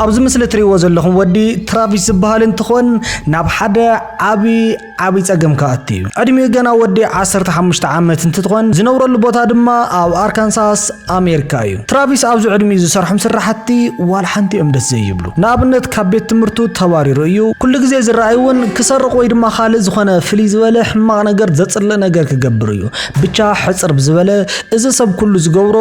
ኣብዚ ምስሊ ትሪእዎ ዘለኹም ወዲ ትራቪስ ዝበሃል እንትኾን ናብ ሓደ ዓቢ ፀገም ከኣቲ እዩ ዕድሚኡ ገና ወዲ 15 ዓመት እንትኾን ዝነብረሉ ቦታ ድማ ኣብ አርካንሳስ ኣሜሪካ እዩ ትራቪስ ኣብዚ ዕድሚኡ ዝሰርሖም ስራሕቲ ዋላ ሓንቲኦም ደስ ዘይብሉ ንኣብነት ካብ ቤት ትምህርቱ ተባሪሩ እዩ ኩሉ ግዜ ዝረኣይውን ክሰርቕ ወይ ድማ ካልእ ዝኾነ ፍልይ ዝበለ ሕማቕ ነገር ዘፅልእ ነገር ክገብር እዩ ብቻ ሕፅር ብዝበለ እዚ ሰብ ኩሉ ዝገብሮ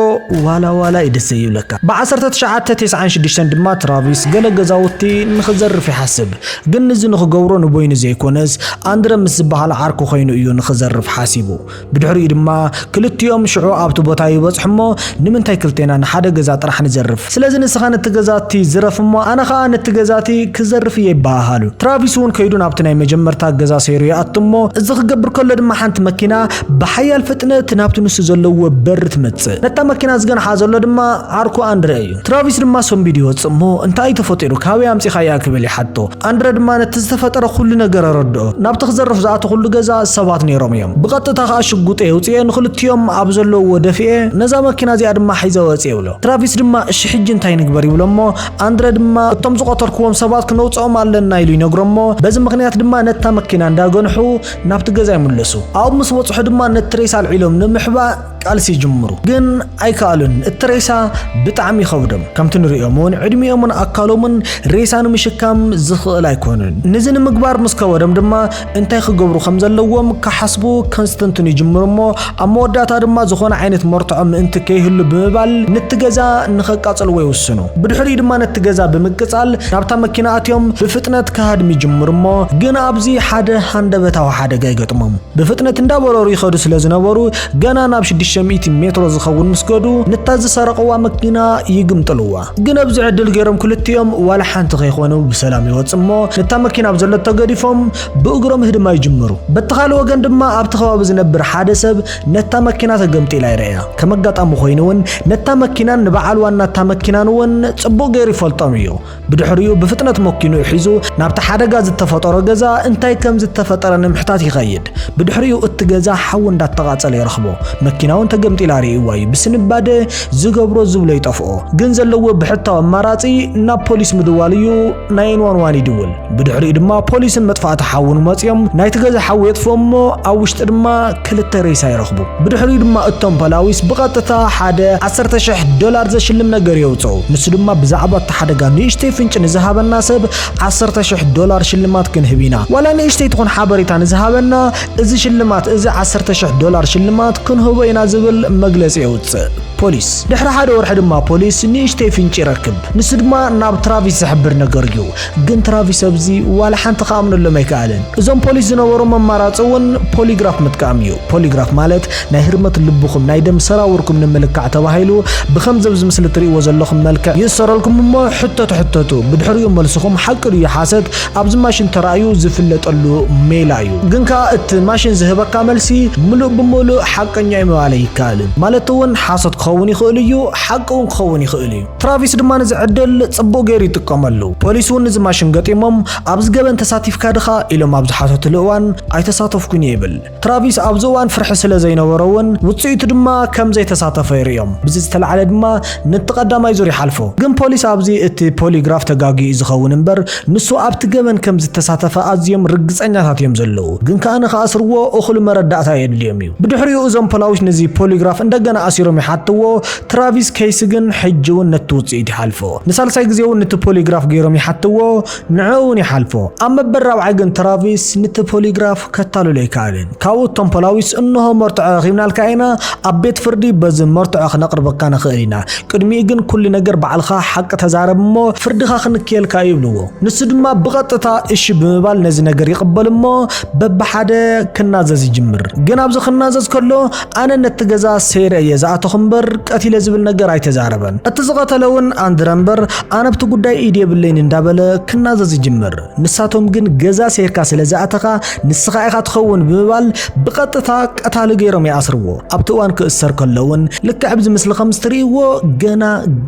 ዋላ ደስ ዘይብለካ ብ1996 ድማ ትራቪስ ገለ ገዛውቲ ንኽዘርፍ ይሓስብ ግን እዚ ንኽገብሮ ንቦይኑ ዘይኮነስ ኣንድረ ምስ ዝበሃል ዓርኩ ኮይኑ እዩ ንኽዘርፍ ሓሲቡ ብድሕሪኡ ድማ ክልቲኦም ሽዑ ኣብቲ ቦታ ይበፅሕሞ ንምንታይ ክልቴና ንሓደ ገዛ ጥራሕ ንዘርፍ ስለዚ ንስኻ ነቲ ገዛቲ ዝረፍ እሞ ኣነ ከዓ ነቲ ገዛቲ ክዘርፍ እየ ይበሃሉ ትራቪስ እውን ከይዱ ናብቲ ናይ መጀመርታ ገዛ ሰይሩ ይኣትሞ እዚ ክገብር ከሎ ድማ ሓንቲ መኪና ብሓያል ፍጥነት ናብቲ ንሱ ዘለዎ በር ትመጽእ ነታ መኪና ዝገንሓ ዘሎ ድማ ዓርኩ ኣንድረ እዩ ትራቪስ ድማ ሶምቢድ ይወፅእ እሞ እንታይ ተፈጢሩ ካበይ ኣምፂኻያ ክብል ይሓቶ ኣንድረ ድማ ነቲ ዝተፈጠረ ኩሉ ነገር ረድኦ ናብቲ ክዘርፍ ዝኣተ ኩሉ ገዛ ሰባት ነይሮም እዮም ብቐጥታ ከዓ ሽጉጥ የውፅአ ንክልቲኦም ኣብ ዘለዎ ደፊአ ነዛ መኪና እዚኣ ድማ ሒዘ ወፅእ ይብሎ ትራቪስ ድማ እሺ ሕጂ እንታይ ንግበር ይብሎ እሞ ኣንድረ ድማ እቶም ዝቆተርክዎም ሰባት ክነውፅኦም ኣለና ኢሉ ይነግሮሞ በዚ ምክንያት ድማ ነታ መኪና እንዳገንሑ ናብቲ ገዛ ይምለሱ ኣብ ምስ ወፅሑ ድማ ነቲ ሬሳ ኣልዒሎም ንምሕባእ ቃልሲ ይጅምሩ ግን ኣይከኣሉን እቲ ሬሳ ብጣዕሚ ይኸብዶም ከምቲ ንሪኦምን ዕድሚኦምን ኣካሎምን ሬሳ ንምሽካም ዝኽእል ኣይኮኑን ነዚ ንምግባር ምስ ከበዶም ድማ እንታይ ክገብሩ ከም ዘለዎም ክሓስቡ ከንስተንትኑ ይጅምሩ እሞ ኣብ መወዳእታ ድማ ዝኾነ ዓይነት መርትዖ ምእንቲ ከይህሉ ብምባል ነቲ ገዛ ንኸቃፅልዎ ይውስኑ ብድሕሪኡ ድማ ነቲ ገዛ ብምቅፃል ናብታ መኪና ኣትዮም ብፍጥነት ክሃድሙ ይጅምሩ እሞ ግን ኣብዚ ሓደ ሃንደበታዊ ሓደጋ ይገጥሞም ብፍጥነት እንዳበረሩ ይኸዱ ስለ ዝነበሩ ገና ናብ 600 ሜትሮ ዝኸውን ምስገዱ ነታ ዝሰረቐዋ መኪና ይግምጥልዋ ግን ኣብዚ ዕድል ገይሮም ክልቲኦም ዋላ ሓንቲ ከይኾኑ ብሰላም ይወፅእ እሞ ነታ መኪና ኣብ ዘሎ ተገዲፎም ብእግሮም ህድማ ይጅምሩ በቲ ካልእ ወገን ድማ ኣብቲ ከባቢ ዝነብር ሓደ ሰብ ነታ መኪና ተገምጢላ ይረአያ ከም ኣጋጣሚ ኮይኑ እውን ነታ መኪናን ንበዓል ዋና ነታ መኪናን እውን ጽቡቕ ገይሩ ይፈልጦም እዩ ብድሕሪኡ ብፍጥነት መኪኑ ሒዙ ናብቲ ሓደጋ ዝተፈጠረ ገዛ እንታይ ከም ዝተፈጠረ ንምሕታት ይኸይድ ብድሕሪኡ እቲ ገዛ ሓው እንዳተቃፀለ ይረኽቦ መኪናውን ተገምጢላ ሪእዋ እዩ ብስንባደ ዝገብሮ ዝብሎ ይጠፍኦ ግን ዘለዎ ብሕታዊ ኣማራፂ ናብ ፖሊስ ምድዋል እዩ 911 ይድውል ብድሕሪኡ ድማ ፖሊስን መጥፋእቲ ሓውን መፅዮም ናይቲ ገዛ ሓው የጥፍኦሞ ኣብ ውሽጢ ድማ ክልተ ሬሳ ይረኽቡ ብድሕሪኡ ድማ እቶም ፖላዊስ ብቐጥታ ሓደ $10,000 ዘሽልም ነገር የውፅኡ ንሱ ድማ ብዛዕባ እቲ ሓደጋ ንእሽተይ ፍንጭ ንዝሃበና ሰብ $10,000 ሽልማት ክንህብ ኢና ዋላ ንእሽተይ ትኾን ሓበሬታ ንዝሃበና እዚ ሽልማት እዚ $10,000 ሽልማት ክንህቦ ኢና ዝብል መግለፂ የውፅእ ፖሊስ ድሕሪ ሓደ ወርሒ ድማ ፖሊስ ንእሽተይ ፍንጭ ይረክብ ንሱ ድማ ናብ ትራቪስ ዝሕብር ነገር እዩ ግን ትራቪስ ኣብዚ ዋላ ሓንቲ ከኣምነሎም ኣይከኣልን እዞም ፖሊስ ዝነበሩ ኣማራፂ እውን ፖሊግራፍ ምጥቃም እዩ ፖሊግራፍ ማለት ናይ ህርመት ልብኹም ናይ ደም ሰራውርኩም ንምልክዕ ተባሂሉ ብከምዚ ኣብዚ ምስሊ ትሪእዎ ዘለኹም መልክዕ ይሰረልኩም እሞ ሕተቱ ብድሕሪኡ መልስኹም ሓቂ ድዩ ሓሰት ኣብዚ ማሽን ተራእዩ ዝፍለጠሉ ሜላ እዩ ግን ከዓ እቲ ማሽን ዝህበካ መልሲ ሙሉእ ብሙሉእ ሓቀኛ ይምባል ይከኣልን ማለት እውን ሓሰት ክኸውን ይኽእል እዩ ሓቂ እውን ክኸውን ይኽእል እዩ ትራቪስ ድማ ነዚ ዕድል ጽቡቕ ገይሩ ይጥቀመሉ ፖሊስ እውን ነዚ ማሽን ገጢሞም ኣብዚ ገበን ተሳቲፍካ ድኻ ኢሎም ኣብ ዝሓተትሉ እዋን ኣይተሳተፍኩን ይብል ትራቪስ ኣብዚ እዋን ፍርሒ ስለ ዘይነበሮ እውን ውፅኢቱ ድማ ከም ዘይተሳተፈ ይርኦም ብዚ ዝተለዓለ ድማ ነቲ ቀዳማይ ዙር ይሓልፎ ግን ፖሊስ ኣብዚ እቲ ፖሊግራፍ ተጋጊኡ ዝኸውን እምበር ንሱ ኣብቲ ገበን ከም ዝተሳተፈ ኣዝዮም ርግፀኛታት እዮም ዘለዉ ግን ከዓ ንኸኣስርዎ እኹል መረዳእታ የድልዮም እዩ ብድሕሪኡ እዞም ፖላዊስ ነዚ ፖሊግራፍ እንደገና ኣሲሮም ይሓትዎ ትራቪስ ከይስ ግን ሕጂ እውን ነቲ ውፅኢት ይሓልፎ ንሳልሳይ ግዜ እውን ነቲ ፖሊግራፍ ገይሮም ይሓትዎ ንዕውን ይሓልፎ ኣብ መበል ራብዓይ ግን ትራቪስ ነቲ ፖሊግራፍ ከታልሎ ይከኣልን ካብኡ እቶም ፖላዊስ እንሆ መርትዖ ረኺብናልካ ኢና ኣብ ቤት ፍርዲ በዚ መርትዖ ክነቕርበካ ንኽእል ኢና ቅድሚኡ ግን ኩሉ ነገር ባዕልኻ ሓቂ ተዛረብ እሞ ፍርድኻ ክንክየልካ ይብልዎ ንሱ ድማ ብቐጥታ እሺ ብምባል ነዚ ነገር ይቕበል እሞ በብሓደ ክናዘዝ ይጅምር ግን ኣብዚ ክናዘዝ ከሎ ኣነ ነቲ ገዛ ሰይረ እየ ዝኣተኹ እምበር ቀቲለ ዝብል ነገር ኣይተዛረበን እቲ ዝቐተለ እውን ኣንድረ እምበር ኣነ ብቲ ጉዳይ ኢድ የብለይን እንዳበለ ክናዘዝ ይጅምር ንሳቶም ግን ገዛ ሰይርካ ስለ ዝኣተኻ ንስኻ ኢኻ ትኸውን ብምባል ብቐጥታ ቀታሊ ገይሮም ይኣስርዎ ኣብቲ እዋን ክእሰር ከሎ እውን ልክዕ ብዚ ምስሊ ከም ትሪእዎ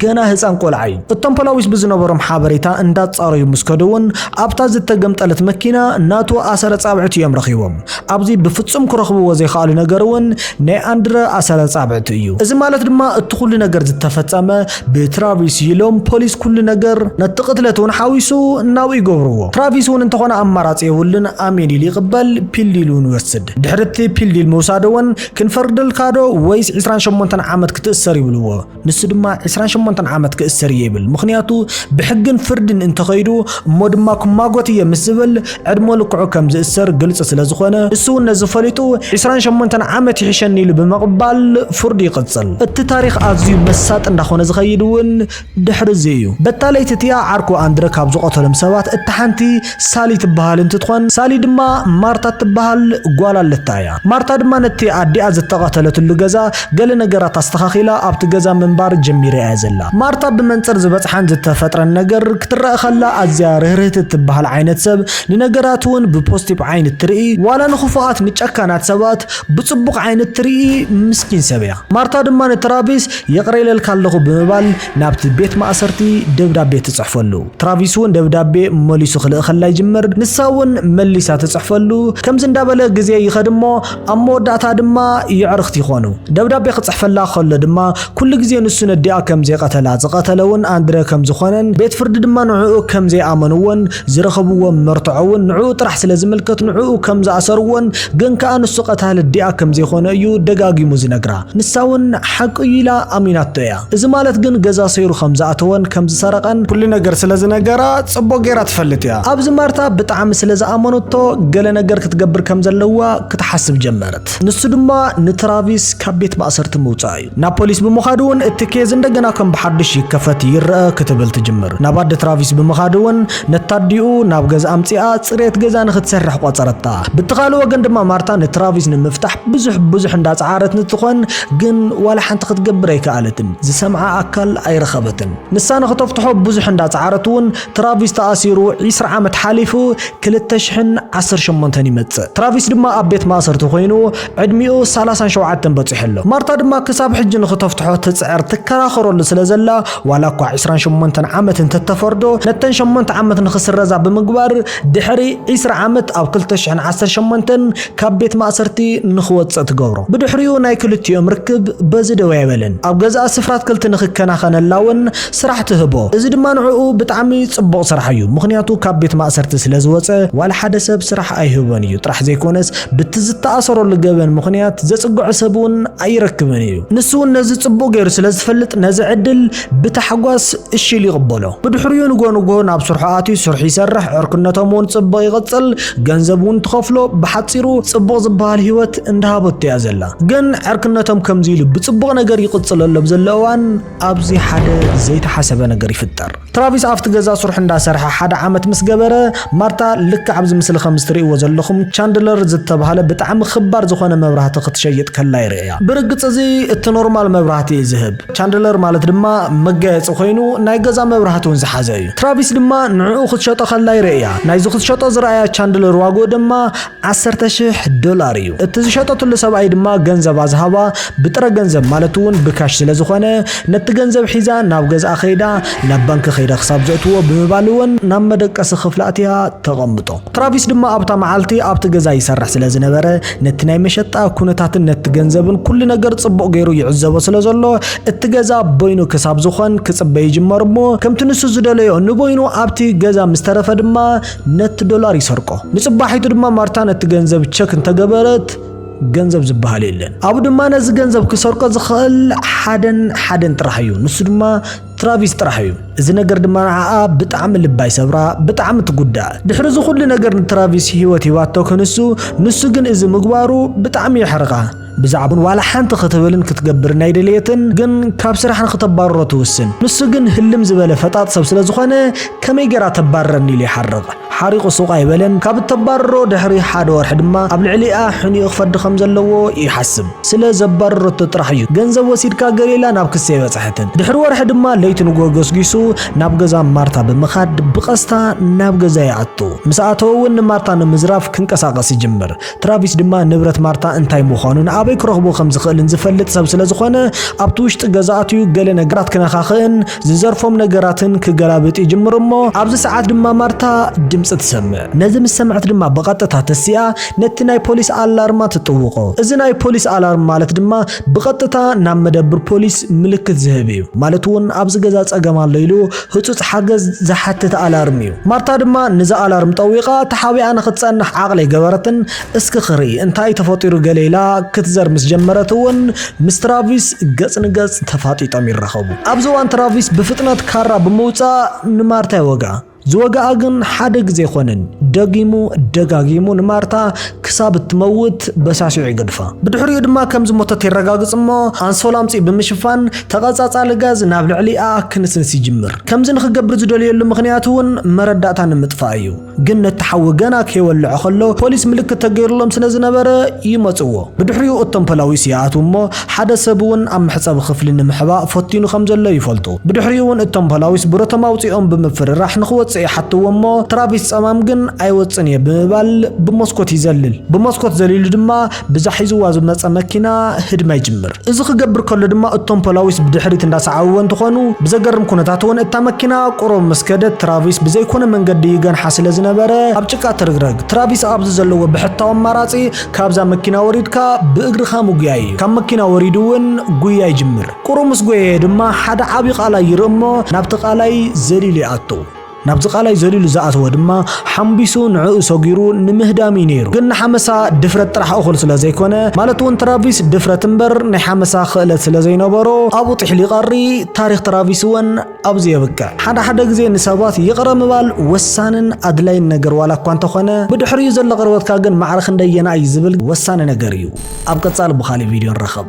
ገና ህፃን ቆልዓ እዩ እቶም ፖላዊስ ብዝነበሮም ሓበሬታ እንዳጻረዩ ምስከዱ እውን ኣብታ ዝተገምጠለት መኪና ናቱ ኣሰረ ጻብዕቲ እዮም ረኺቦም ኣብዚ ብፍጹም ክረኽብዎ ዘይከኣሉ ነገር እውን ናይ ኣንድረ ኣሰረ ጻብዕቲ እዩ እዚ ማለት ድማ እቲ ኩሉ ነገር ዝተፈጸመ ብትራቪስ ኢሎም ፖሊስ ኩሉ ነገር ነጥቅትለቱን ሓዊሱ እናው ይገብርዎ ትራቪስ ውን እንተኾነ አማራጽ የውልን አሜን ኢሊ ይቅበል ፒልዲሉን ይወስድ ድሕርቲ ፒልዲል መውሳደውን ክንፈርድል ካዶ ወይስ 28 ዓመት ክትእሰር ይብልዎ ንሱ ድማ 28 ዓመት ክእሰር ይብል ምኽንያቱ ብሕግን ፍርድን እንተኸይዱ እሞ ድማ ኩማጎት የምስብል ዕድሞ ልክዑ ከም ዝእሰር ግልጽ ስለዝኾነ እሱ ነዚ ፈሊጡ 28 ዓመት ይሕሸኒ ኢሉ በመቕባል ፍርድ ይቅጽል እቲ ታሪኽ ኣዝዩ መሳጥ እንዳኾነ ዝኸይድውን ድሕሪ ዘዩ በታለይቲ ትያ ዓርኮ አንድረ ካብ ዝቆተሎም ሰባት እቲ ሓንቲ ሳሊ ትበሃል እንትትኾን ሳሊ ድማ ማርታ ትበሃል ጓል ኣለታያ ማርታ ድማ ነቲ ኣዲኣ ዝተቐተለትሉ ገዛ ገለ ነገራት ኣስተኻኺላ ኣብቲ ገዛ መንባር ጀሚራ እያ ዘላ ማርታ ብመንጽር ዝበጽሓን ዝተፈጥረን ነገር ክትረአ ኸላ ኣዝያ ርህርህት ትበሃል ዓይነት ሰብ ንነገራት ውን ብፖዚቲቭ ዓይነት ትርኢ ዋላ ንኽፉኣት ንጨካናት ሰባት ብጽቡቕ ዓይነት ትርኢ ምስኪን ሰብ እያ ማርታ ድማ ንትራቪስ የቕረይለልካ ኣለኹ ብምባል ናብቲ ቤት ማእሰርቲ ደብዳቤ ትጽሕፈሉ ትራቪስ ውን ደብዳቤ መሊሱ ክልእ ኸላ ይጅምር ንሳ ውን መሊሳ ትጽሕፈሉ ከምዚ እንዳበለ ግዜ ይኸድሞ ኣብ መወዳእታ ድማ ይዕርኽቲ ይኾኑ ደብዳቤ ክጽሕፈላ ከሎ ድማ ኩሉ ግዜ ንሱ ነዲኣ ከም ዘይቀተላ ዝቀተለውን አንድረ ከም ዝኾነን ቤት ፍርዲ ድማ ንዕኡ ከም ዘይኣመንዎን ዝረኸብዎ መርትዖውን ንዕኡ ጥራሕ ስለ ዝምልከት ንዕኡ ከም ዝኣሰርዎን ግን ከዓ ንሱ ቀታለ ዲኣ ከም ዘይኾነ እዩ ደጋጊሙ ዝነግራ ንሳውን ሓቂ ኢላ ኣሚናቶ እያ እዚ ማለት ግን ገዛ ሰይሩ ከም ዝኣተወን ከም ዝሰረቀን ኩሉ ነገር ስለ ዝነገራ ጽቡቕ ጌራ ትፈልጥ እያ ኣብዚ ማርታ ብጣዕሚ ስለ ዝኣመነቶ ገለ ነገር ክትገብር ከም ዘለዋ ክትሓስብ ጀመረት ንሱ ድማ ንትራቪስ ካብ ቤት ማእሰርቲ ምውፃእ እዩ ናብ ፖሊስ ብምኻድውን እቲ ኬዝ እንደገና ከም ብሓድሽ ይከፈት ይርአ ክትብል ትጅምር ናብ ኣደ ትራቪስ ብምኻድውን ነታዲኡ ናብ ገዛ ኣምፂኣ ጽሬት ገዛ ንኽትሰርሕ ቆጸረታ ብትኻሊ ወገን ድማ ማርታ ንትራቪስ ንምፍታሕ ብዙሕ እንዳጻዓረት ንትኾን ግን ዋላ ሓንቲ ክትገብር ኣይከኣለትን ዝሰምዓ ኣካል ኣይረኸበትን ንሳ ንኽተፍትሖ ብዙሕ እንዳጻዓረትውን ትራቪስ ተኣሲሩ 20 ዓመት ሓሊፉ 2018 ይመጽእ ትራቪስ ድማ ኣብ ቤት ማእሰርቲ ኮይኑ ዕድሚኡ 37 በጽሕሎ ማርታ ድማ ክሳብ ሕጂ ንኽተፍትሖ ትጽዕር ትከራኸረሉ ስለዘላ ዋላ እኳ 28 ዓመት እንተተፈርዶ ነተን 8 ዓመት ንኽስረዛ ብምግባር ድሕሪ 20 ዓመት ኣብ 2018 ካብ ቤት ማእሰርቲ ንኽወጽእ ትገብሮ ብድሕሪኡ ናይ ክልቲኦም ርክብ በዚ ደው ይበለን ኣብ ገዛ ስፍራት ክልቲ ንኽከናኸነላውን ስራሕ ትህቦ እዚ ድማ ንዕኡ ብጣዕሚ ጽቡቕ ስራሕ እዩ ምኽንያቱ ካብ ቤት ማእሰርቲ ስለዝወጸ ዋላ ሓደ ሰብ ስራሕ ኣይህቦን እዩ ጥራሕ ዘይኮነስ ብትዝተኣሰረሉ ገበን ምኽንያት ዘጽግዑ ሰብውን ኣይረክብን እዩ ንሱ ነዚ ጽቡቕ ገይሩ ስለዝፈልጥ ነዚ ዕድል ብታሕጓስ እሺል ይቕበሎ ብድሕሪኡ ንጎንጎ ናብ ስርሑ ኣትዩ ስርሑ ይሰርሕ ዕርክነቶም ውን ጽቡቕ ይቕጽል ገንዘብ ውን ትኸፍሎ ብሓጺሩ ጽቡቕ ዝበሃል ህይወት እንዳሃበቶ እያ ዘላ ግን ዕርክነቶም ከምዚ ኢሉ ብጽቡቕ ነገር ይቕጽለሎም ዘለዋን ኣብዚ ሓደ ዘይተሓሰበ ነገር ይፍጠር ትራቪስ ኣብቲ ገዛ ስርሑ እንዳሰርሐ ሓደ ዓመት ምስ ገበረ ማርታ ልክ ኣብዚ ምስሊ ከም ትርእይዎ ዘለኹም ቻንድለር ዝተባሃለ ብጣዕሚ ክባር ዝኾነ መብራህቲ ክትሸይጥ ከላ ይርአያ ብርግጽ እዚ እቲ ኖርማል መብራህቲ ዝህብ ቻንድለር ማለት ድማ መጋየፂ ኮይኑ ናይ ገዛ መብራህቲ ውን ዝሓዘ እዩ ትራቪስ ድማ ንዕኡ ክትሸጦ ከላ ይርአያ ናይዚ ክትሸጦ ዝረኣያ ቻንድለር ዋጎ ድማ $10,000 እዩ እቲ ዝሸጠትሉ ሰብኣይ ድማ ገንዘብ ኣዝሃባ ብጥረ ገንዘብ ማለት ውን ብካሽ ስለ ዝኾነ ነቲ ገንዘብ ሒዛ ናብ ገዛ ኸይዳ ናብ ባንክ ኸይዳ ክሳብ ዘእትዎ ብምባል ውን ናብ መደቀሲ ክፍላእትያ ተቐምጦ ትራቪስ ድማ ኣብታ መዓልቲ ኣብቲ ገዛ ይሰርሕ ስለ ዝነበረ ነቲ ናይ መሸጣ ኩነታትን ነቲ ገንዘብን ኩሉ ነገር ጽቡቕ ገይሩ ይዕዘቦ ስለ ዘሎ እቲ ገዛ ቦይኑ ክሳብ ዝኾን ክጽበይ ይጅመር እሞ ከምቲ ንሱ ዝደለዮ ንቦይኑ ኣብቲ ገዛ ምስተረፈ ድማ ነቲ ዶላር ይሰርቆ ንጽባሒቱ ድማ ማርታ ነቲ ገንዘብ ቸክ እንተገበረት ገንዘብ ዝበሃል የለን ኣብ ድማ ነዚ ገንዘብ ክሰርቆ ዝኽእል ሓደን ጥራሕ እዩ ንሱ ድማ ትራቪስ ጥራሕ እዩ እዚ ነገር ድማ ንዓኣ ብጣዕሚ ልባይ ሰብራ ብጣዕሚ ትጉዳእ ድሕሪ እዚ ኩሉ ነገር ንትራቪስ ህይወት ይዋቶ ከንሱ ንሱ ግን እዚ ምግባሩ ብጣዕሚ ይሕርቃ ብዛዕባን ዋላ ሓንቲ ክትብልን ክትገብር ናይ ደልየትን ግን ካብ ስራሕ ንክተባረሮ ትውስን ንሱ ግን ህልም ዝበለ ፈጣጥ ሰብ ስለ ዝኾነ ከመይ ገራ ተባረረኒ ኢሉ ይሓርቕ ሓሪቑ ሱቕ ኣይበለን ካብ ተባረሮ ድሕሪ ሓደ ወርሒ ድማ ኣብ ልዕሊኣ ሕኒኡ ክፈዲ ከም ዘለዎ ይሓስብ ስለ ዘባረረቶ ጥራሕ እዩ ገንዘብ ወሲድካ ገሌላ ናብ ክሰ ይበፅሐትን ድሕሪ ወርሒ ድማ ለይቲ ንጎገስጊሱ ናብ ገዛ ማርታ ብምኻድ ብቐስታ ናብ ገዛ ይኣቱ ምስ ኣተወ ውን ማርታ ንምዝራፍ ክንቀሳቀስ ይጅምር ትራቪስ ድማ ንብረት ማርታ እንታይ ምዃኑን ኣበይ ክረኽቦ ከም ዝኽእልን ዝፈልጥ ሰብ ስለ ዝኾነ ኣብቲ ውሽጢ ገዛ ኣትዩ ገለ ነገራት ክነኻኽእን ዝዘርፎም ነገራትን ክገላብጥ ይጅምር እሞ ኣብዚ ሰዓት ድማ ማርታ ድምጽ ትሰምዕ ነዚ ምስ ሰምዕት ድማ ብቐጥታ ተሲኣ ነቲ ናይ ፖሊስ ኣላርማ ትጥውቆ እዚ ናይ ፖሊስ ኣላርም ማለት ድማ ብቐጥታ ናብ መደብር ፖሊስ ምልክት ዝህብ እዩ ማለት እውን ኣብዚ ገዛ ጸገም ኣሎ ኢሉ ህጹጽ ሓገዝ ዝሓትት ኣላርም እዩ ማርታ ድማ ነዚ ኣላርም ጠዊቓ ተሓቢኣ ንኽትጸንሕ ዓቕሊ ገበረትን እስኪ ክርኢ እንታይ ተፈጢሩ ገሌላ ክትዘርምስ ጀመረት እውን ምስ ትራቪስ ገጽ ንገጽ ተፋጢጦም ይረኸቡ ኣብዚ እዋን ትራቪስ ብፍጥነት ካራ ብምውጻእ ንማርታ ይወጋ ዝወጋኣ ግን ሓደ ግዜ ይኾንን ደጊሙ ደጋጊሙ ንማርታ ክሳብ እትመውት በሳሲዑ ይገድፋ ብድሕሪኡ ድማ ከም ዝሞተት ይረጋግጽ እሞ ኣንሶላ ኣምፂ ብምሽፋን ተቐጻጻሊ ጋዝ ናብ ልዕሊኣ ክንስንስ ይጅምር ከምዚ ንኽገብር ዝደልየሉ ምኽንያት እውን መረዳእታ ንምጥፋእ እዩ ግን ነቲ ሓዊ ገና ከይወልዖ ከሎ ፖሊስ ምልክት ተገይሩሎም ስለ ዝነበረ ይመጽዎ ብድሕሪኡ እቶም ፖላዊስ ይኣትው እሞ ሓደ ሰብ እውን ኣብ መሕጸቢ ክፍሊ ንምሕባእ ፈቲኑ ከም ዘሎ ይፈልጡ ብድሕሪኡ እውን እቶም ፖላዊስ ብረቶም ኣውፂኦም ብምፍርራሕ ንኽወጽእ حتى وما ترافيس أمام جن أي وصني بمبال بمسكوت يزلل بمسكوت زليل دما بزحيز وازم مكينا هد ما يجمر إذا خجبر كل دما التوم بلاويس بدحريت الناس عوان تخانو بزجرم كنا تعتون التمكينا قرب مسكدة ترافيس بزي كنا من قدي جن حاصل زنبرة أبتشكا ترجرج ترافيس أبز زلوا بحتى مراتي كابزا مكينا وريد كا بإجر خامو جاي كم مكينا وريدون جويا يجمر قرب مسجوي دما حدا عبيق على يرمو نبتق على زليل أتو نبز قالي زليل زعته ودما حمبيسو نعو سوغيرو نمهدامي نيرو قلنا حمسا دفرت راح أخل سلازي كونه مالتون ترافيس دفرت مبر نحمسا خلت سلازي نبرو أبو طحلي قاري تاريخ ترافيسوان أبزي بكا حدا قزي نسابات يقرأ مبال وسانن أدلين نقر ولا كوانتو خونه بدحريو زل غروات كاقن معرخن دينا أي زبل وسانن نقريو أبقى تصال بخالي فيديو الرخب